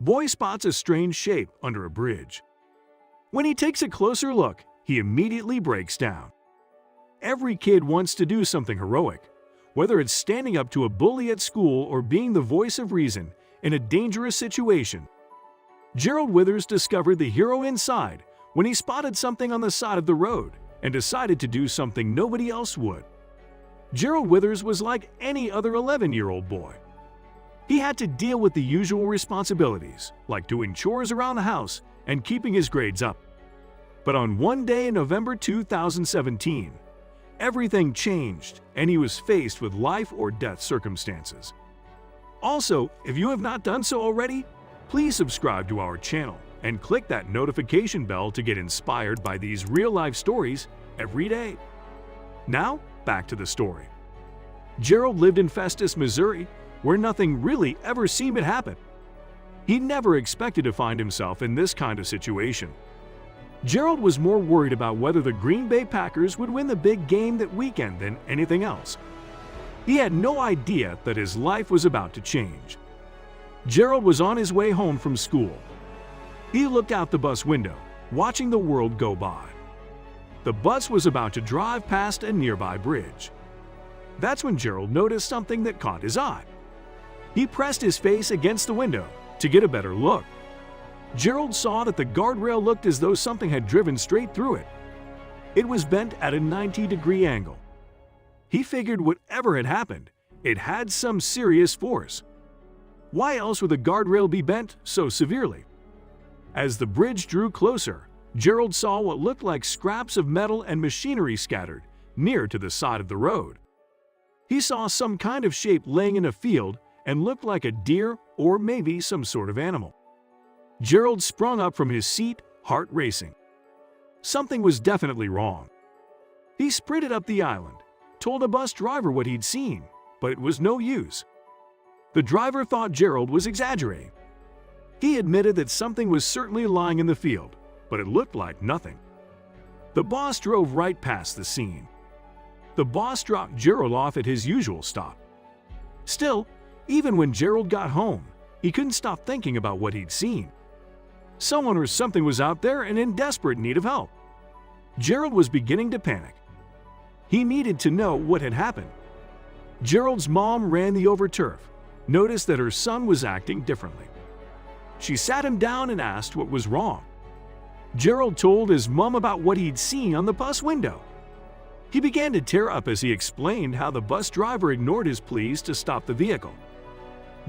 Boy spots a strange shape under a bridge. When he takes a closer look, he immediately breaks down. Every kid wants to do something heroic, whether it's standing up to a bully at school or being the voice of reason in a dangerous situation. Gerald Withers discovered the hero inside when he spotted something on the side of the road and decided to do something nobody else would. Gerald Withers was like any other 11-year-old boy. He had to deal with the usual responsibilities, like doing chores around the house and keeping his grades up. But on one day in November 2017, everything changed and he was faced with life or death circumstances. Also, if you have not done so already, please subscribe to our channel and click that notification bell to get inspired by these real-life stories every day. Now, back to the story. Gerald lived in Festus, Missouri, where nothing really ever seemed to happen. He never expected to find himself in this kind of situation. Gerald was more worried about whether the Green Bay Packers would win the big game that weekend than anything else. He had no idea that his life was about to change. Gerald was on his way home from school. He looked out the bus window, watching the world go by. The bus was about to drive past a nearby bridge. That's when Gerald noticed something that caught his eye. He pressed his face against the window to get a better look. Gerald saw that the guardrail looked as though something had driven straight through it. It was bent at a 90-degree angle. He figured whatever had happened, it had some serious force. Why else would the guardrail be bent so severely? As the bridge drew closer, Gerald saw what looked like scraps of metal and machinery scattered near to the side of the road. He saw some kind of shape laying in a field and looked like a deer or maybe some sort of animal. Gerald sprung up from his seat, heart racing. Something was definitely wrong. He sprinted up the island, told a bus driver what he'd seen, but it was no use. The driver thought Gerald was exaggerating. He admitted that something was certainly lying in the field, but it looked like nothing. The boss drove right past the scene. The boss dropped Gerald off at his usual stop. Still, even when Gerald got home, he couldn't stop thinking about what he'd seen. Someone or something was out there and in desperate need of help. Gerald was beginning to panic. He needed to know what had happened. Gerald's mom ran the overturf, noticed that her son was acting differently. She sat him down and asked what was wrong. Gerald told his mom about what he'd seen on the bus window. He began to tear up as he explained how the bus driver ignored his pleas to stop the vehicle.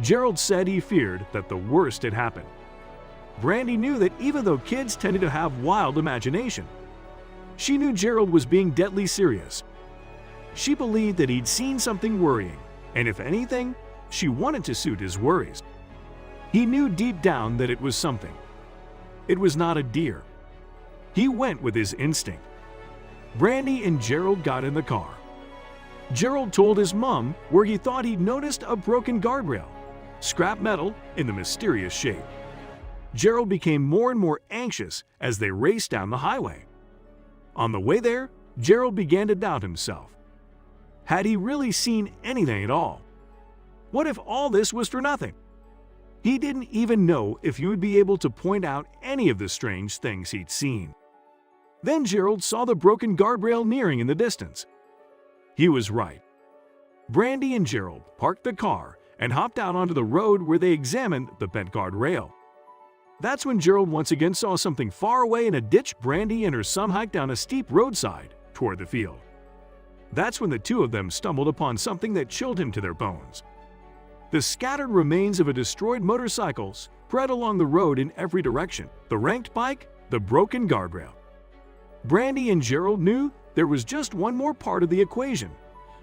Gerald said he feared that the worst had happened. Brandy knew that even though kids tended to have wild imagination, she knew Gerald was being deadly serious. She believed that he'd seen something worrying, and if anything, she wanted to soothe his worries. He knew deep down that it was something. It was not a deer. He went with his instinct. Brandy and Gerald got in the car. Gerald told his mom where he thought he'd noticed a broken guardrail, scrap metal in the mysterious shape. Gerald became more and more anxious as they raced down the highway. On the way there, Gerald began to doubt himself. Had he really seen anything at all? What if all this was for nothing? He didn't even know if he would be able to point out any of the strange things he'd seen. Then Gerald saw the broken guardrail nearing in the distance. He was right. Brandy and Gerald parked the car and hopped out onto the road where they examined the bent guardrail. That's when Gerald once again saw something far away in a ditch. Brandy and her son hiked down a steep roadside toward the field. That's when the two of them stumbled upon something that chilled him to their bones. The scattered remains of a destroyed motorcycle spread along the road in every direction. The wrecked bike, the broken guardrail. Brandy and Gerald knew there was just one more part of the equation,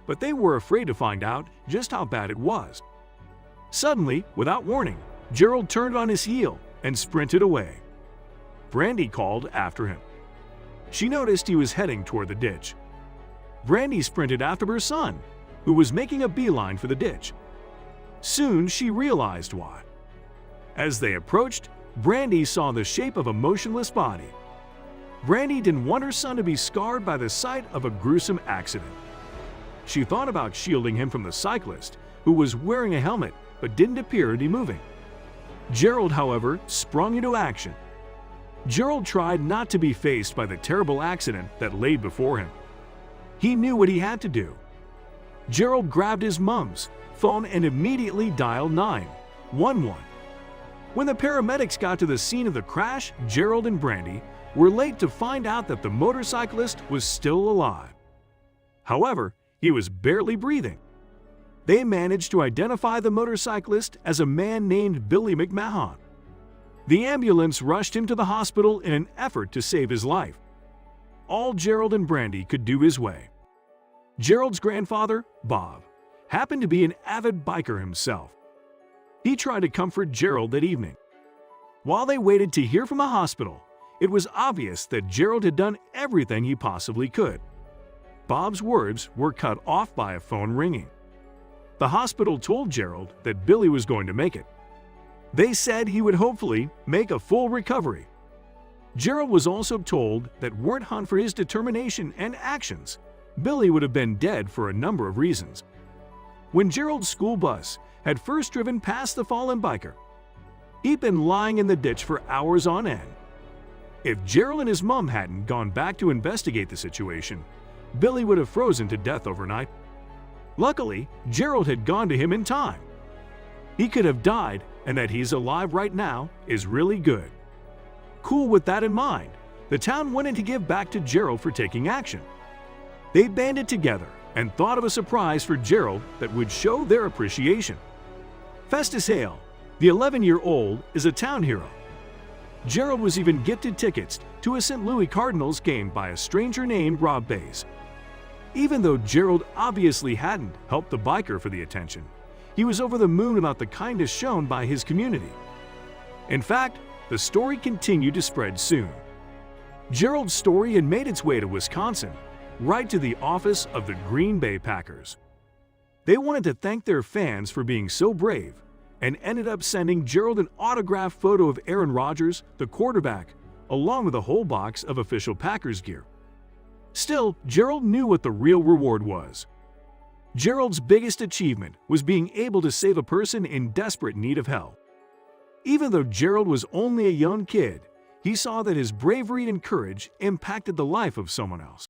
but they were afraid to find out just how bad it was. Suddenly, without warning, Gerald turned on his heel and sprinted away. Brandy called after him. She noticed he was heading toward the ditch. Brandy sprinted after her son, who was making a beeline for the ditch. Soon she realized why. As they approached, Brandy saw the shape of a motionless body. Brandy didn't want her son to be scarred by the sight of a gruesome accident. She thought about shielding him from the cyclist, who was wearing a helmet but didn't appear to be moving. Gerald, however, sprung into action. Gerald tried not to be faced by the terrible accident that lay before him. He knew what he had to do. Gerald grabbed his mom's phone and immediately dialed 911. When the paramedics got to the scene of the crash, Gerald and Brandy were late to find out that the motorcyclist was still alive. However, he was barely breathing. They managed to identify the motorcyclist as a man named Billy McMahon. The ambulance rushed him to the hospital in an effort to save his life. All Gerald and Brandy could do his way. Gerald's grandfather, Bob, happened to be an avid biker himself. He tried to comfort Gerald that evening. While they waited to hear from the hospital, it was obvious that Gerald had done everything he possibly could. Bob's words were cut off by a phone ringing. The hospital told Gerald that Billy was going to make it. They said he would hopefully make a full recovery. Gerald was also told that weren't it for his determination and actions, Billy would have been dead for a number of reasons. When Gerald's school bus had first driven past the fallen biker, he'd been lying in the ditch for hours on end. If Gerald and his mom hadn't gone back to investigate the situation, Billy would have frozen to death overnight. Luckily, Gerald had gone to him in time. He could have died, and that he's alive right now is really good. Cool with that in mind, the town wanted to give back to Gerald for taking action. They banded together and thought of a surprise for Gerald that would show their appreciation. Festus Hale, the 11-year-old, is a town hero. Gerald was even gifted tickets to a St. Louis Cardinals game by a stranger named Rob Bays. Even though Gerald obviously hadn't helped the biker for the attention, he was over the moon about the kindness shown by his community. In fact, the story continued to spread soon. Gerald's story had made its way to Wisconsin, right to the office of the Green Bay Packers. They wanted to thank their fans for being so brave and ended up sending Gerald an autographed photo of Aaron Rodgers, the quarterback, along with a whole box of official Packers gear. Still, Gerald knew what the real reward was. Gerald's biggest achievement was being able to save a person in desperate need of help. Even though Gerald was only a young kid, he saw that his bravery and courage impacted the life of someone else.